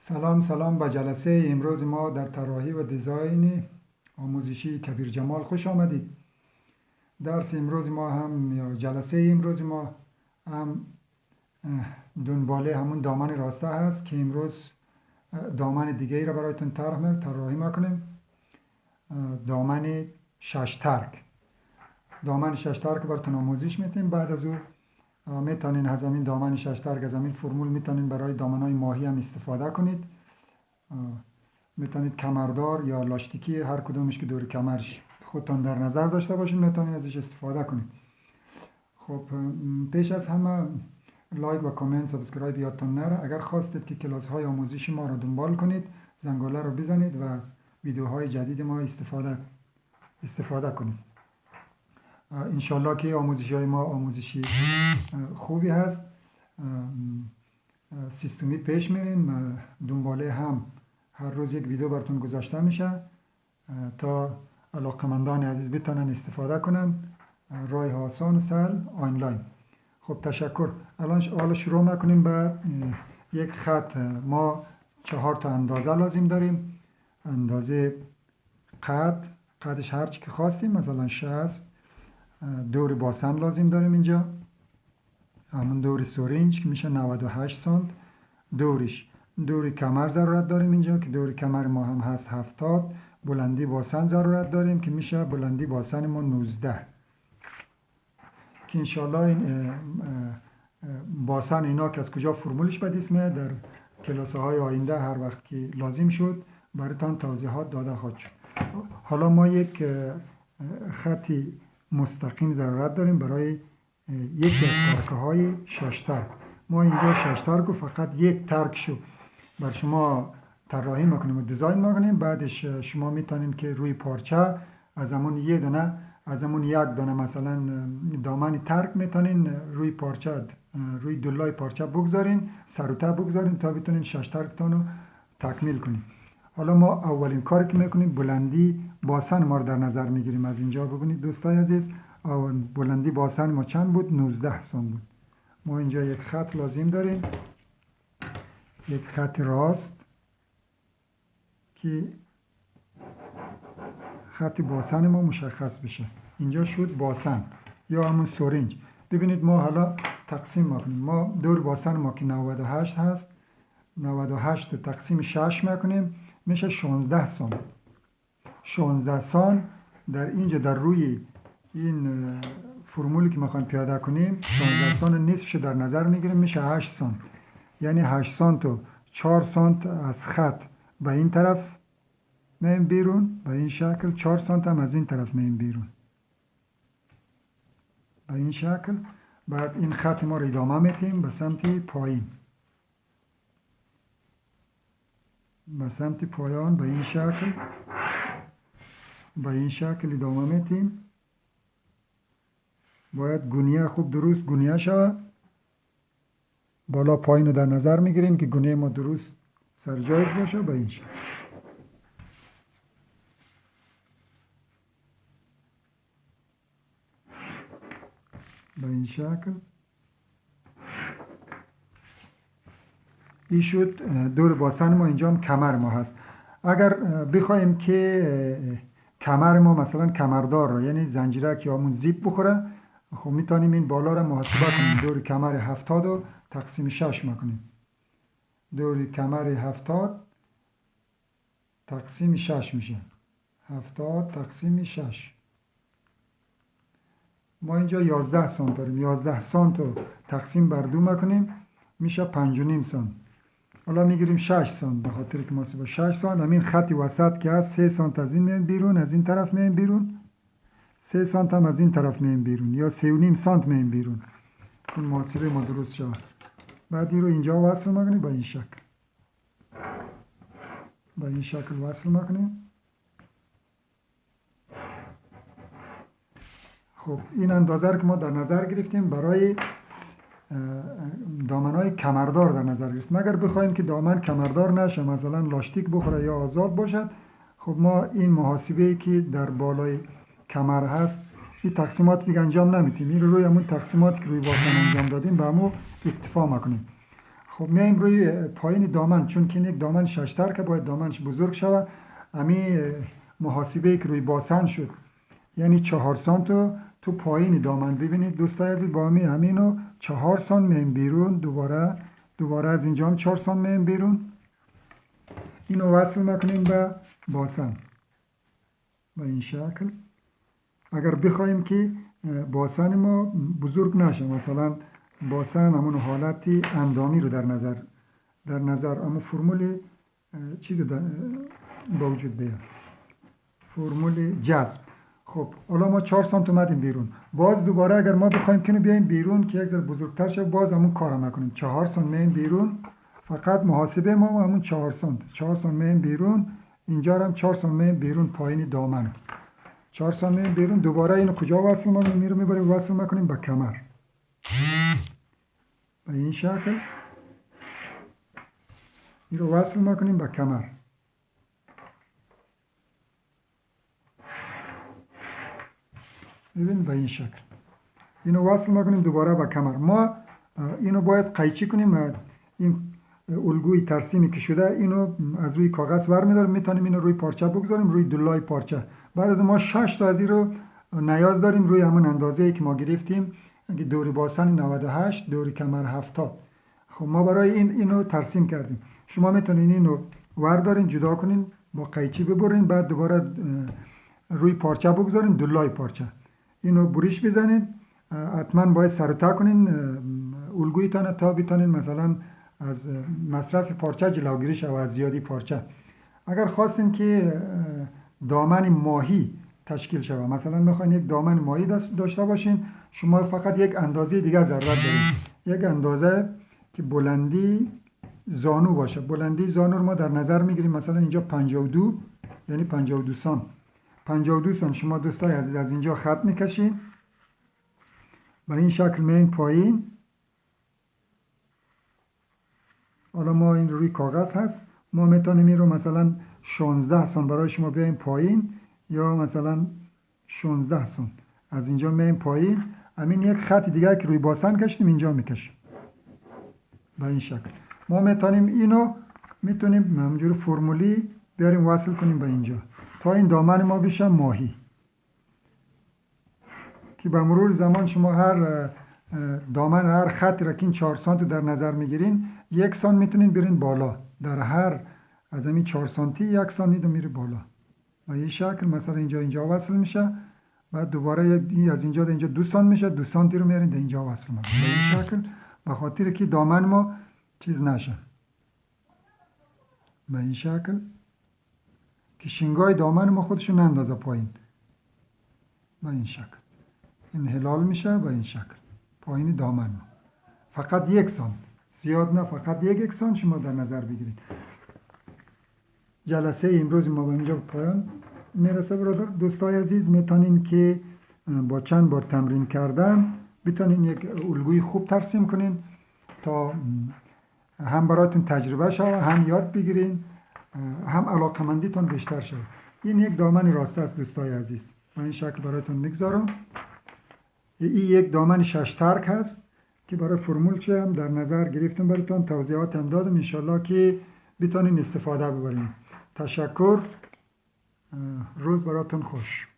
سلام به جلسه امروز ما در طراحی و دیزاین آموزشی کبیر جمال خوش آمدید. درس امروز ما هم یا جلسه امروز ما هم دنباله همون دامن راسته هست که امروز دامن دیگه را برایتون طراحی میکنیم. دامن شش ترک براتون آموزش میدیم. بعد از او میتونین از همین دامن شش ترک، از همین فرمول میتونین برای دامنهای ماهی هم استفاده کنید. میتونید کمردار یا لاستیکی هر کدومش که دور کمرش خودتون در نظر داشته باشین میتونید ازش استفاده کنید. خب پیش از همه لایک و کامنت سابسکرایب یادتون نره. اگر خواستید که کلاس های آموزشی ما رو دنبال کنید زنگوله رو بزنید و از ویدیوهای جدید ما استفاده کنید. انشالله که آموزشی های ما آموزشی خوبی هست. سیستمی پیش میریم. دنباله هم هر روز یک ویدیو براتون گذاشته میشه تا علاقمندان عزیز بتونن استفاده کنن. راه آسان و سهل آنلاین. خب تشکر. الان شروع میکنیم به یک خط. ما 4 تا اندازه لازم داریم. اندازه قدش هرچی که خواستیم، مثلا 60. دور باسن لازم داریم اینجا، همون دور سورینج که میشه 98 سانت. دور کمر ضرورت داریم اینجا که دور کمر ما هم هست 70. بلندی باسن ضرورت داریم که میشه بلندی باسن ما 19. که انشالله این باسن اینا که از کجا فرمولش به دست میاد در کلاس های آینده هر وقت که لازم شد براتون توضیحات داده خواهد شد. حالا ما یک خطی مستقیم ضرورت داریم برای یکی از ترکه های 6 ترک. ما اینجا 6 ترک و فقط یک ترک شو بر شما طراحی میکنیم و دیزاین میکنیم. بعدش شما میتونین که روی پارچه از همون یک دانه مثلا دامن ترک میتونین روی پارچه، روی دلای پارچه بگذارین، سروته بگذارین تا بتونین 6 ترکتون رو تکمیل کنیم. حالا ما اولین کاری که میکنیم بلندی باسن ما رو در نظر میگیریم. از اینجا ببینید دوستای عزیز، بلندی باسن ما چند بود؟ 19 سانت بود. ما اینجا یک خط لازم داریم، یک خط راست که خط باسن ما مشخص بشه. اینجا شد باسن یا همون سورینج. ببینید ما حالا تقسیم میکنیم. ما دور باسن ما که 98 هست، 98 تقسیم 6 میکنیم میشه 16 سانت. 16 سانت در اینجا در روی این فرمولی که میخوایم پیاده کنیم 16 سانت نصفش در نظر میگیریم میشه 8 سانت. یعنی 8 سانت و 4 سانت از خط به این طرف میایم بیرون به این شکل، 4 سانت هم از این طرف میایم بیرون به این شکل. بعد این خط ما رو ادامه میدیم به سمت پایین، به سمت پایان به این شکل ادامه میدیم. باید گونیه خوب درست گونیه شود. بالا پایین رو در نظر میگیریم که گونیه ما درست سرجایش باشه. به این شکل این شد دور باسن ما. اینجا هم کمر ما هست. اگر بخوایم که کمر ما مثلا کمردار رو یعنی زنجیرک یا همون زیپ بخوره، خب میتونیم این بالا رو محاسبه کنیم. دور کمر 70 رو تقسیم 6 میکنیم. دور کمر 70 تقسیم 6 میشه. 70 تقسیم 6. ما اینجا 11 سانت داریم. 11 سانت رو تقسیم بر 2 میکنیم میشه 5.5 سانت. حالا میگیریم 6 سانت به خاطر که محاسبه 6 سانت. همین خطی وسط که هست 3 سانت از این میایم بیرون، از این طرف میایم بیرون. 3 سانت هم از این طرف میایم بیرون یا 3.5 سانت میایم بیرون. اون محاسبه ما درست شد. بعد این رو اینجا وصل میکنیم به این شکل. به این شکل وصل میکنیم. خب این اندازه که ما در نظر گرفتیم برای دامنهای کمردار در نظر گرفتیم. اگر بخوایم که دامن کمردار نشه، مثلا لاستیک بخوره یا آزاد باشد، خب ما این محاسبه که در بالای کمر هست این تقسیمات دیگه انجام نمیدیم. این روی همون تقسیماتی که روی باسن انجام دادیم به همون اکتفا میکنیم. خب میایم روی پایین دامن، چون که این یک دامن ششتر که باید دامنش بزرگ شود. امی محاسبه که روی باسن شد یعنی 4 سانت تو پایین دامن. ببینید دوستای عزیز، با همینو 4 سانت میایم بیرون، دوباره از اینجا هم 4 سانت میایم بیرون. اینو وصل میکنیم به باسن به این شکل. اگر بخوایم که باسن ما بزرگ نشه، مثلا باسن همون حالتی اندامی رو در نظر اما فرمول چیز با وجود بیاد، فرمول جذب. خب حالا ما 4 سانت اومدیم بیرون. باز دوباره اگر ما بخوایم که بیایم بیرون که یک ذره بزرگتر شه، باز همون کارو میکنیم. 4 سانت میایم بیرون، فقط محاسبه ما همون 4 سانت. 4 سانت میایم بیرون، اینجا هم 4 سانت میایم بیرون پایین دامن. 4 سانت میایم بیرون. دوباره اینو کجا وصل میبریم؟ وصل میکنیم به کمر به این شکل. این رو وصل میکنیم به کمر. ببین به این شکل اینو وصل میکنیم دوباره به کمر. ما اینو باید قیچی کنیم. این الگوی ترسیمی که شده اینو از روی کاغذ برمی‌داریم، میتونیم اینو روی پارچه بگذاریم، روی دلای پارچه. بعد از ما 6 تا از این رو نیاز داریم روی همون اندازه‌ای که ما گرفتیم. اگه دوری باسن 98، دوری کمر 70. خب ما برای اینو ترسیم کردیم. شما میتونین اینو وردارین جدا کنین، با قیچی ببرین، بعد دوباره روی پارچه بگذارین، دلای پارچه. اینو بریش بزنین. حتما باید سر و ته کنین الگویتان تا بتونین مثلا از مصرف پارچه جلوگیری شود، از زیادی پارچه. اگر خواستین که دامن ماهی تشکیل شود، مثلا میخواین یک دامن ماهی داشته باشین، شما فقط یک اندازه دیگه ضرورت دارین. یک اندازه که بلندی زانو باشه. بلندی زانو رو ما در نظر میگیریم، مثلا اینجا 52 یعنی 52 سانت. 52 سانت شما دوستای عزیز از اینجا خط میکشین، به این شکل میایم پایین. حالا ما این روی کاغذ هست، ما میتونیم این رو مثلا 16 سانت برای شما بیایم پایین، یا مثلا 16 سانت از اینجا میایم پایین. همین یک خط دیگه که روی باسن کشیدیم اینجا میکشیم به این شکل. ما میتونیم همینجوری فرمولی بیاریم وصل کنیم به اینجا تا این دامن ما بشه ماهی، که به مرور زمان شما هر دامن هر خطی را که این 4 سانت در نظر میگیرین، 1 سانت میتونین برین بالا. در هر از همین 4 سانتی 1 سانت میره بالا و این شکل. مثلا اینجا وصل میشه، بعد دوباره از اینجا تا اینجا 2 سانت میشه، 2 سانتی رو میارین در اینجا وصل میکنین به این شکل، به خاطر که دامن ما چیز نشه به این شکل، که شنگای دامن ما خودشون اندازه پایین به این شکل. این هلال میشه به این شکل پایین دامن ما. فقط 1 سانت، زیاد نه، فقط یک سانت شما در نظر بگیرید. جلسه امروز ما به اینجا پایان میرسه برادر. دوستای عزیز میتونین که با چند بار تمرین کردن بتونین یک الگوی خوب ترسیم کنین تا هم براتون تجربه شود، هم یاد بگیرین، هم علاقمندیتون بیشتر شود. این یک دامن راسته است دوستای عزیز، با این شکل براتون میگذارم. این یک دامن 6 ترک هست که برای فرمول چه هم در نظر گرفتم براتون، توضیحات هم دادم. انشالله که بتونین استفاده ببرین. تشکر. روز براتون خوش.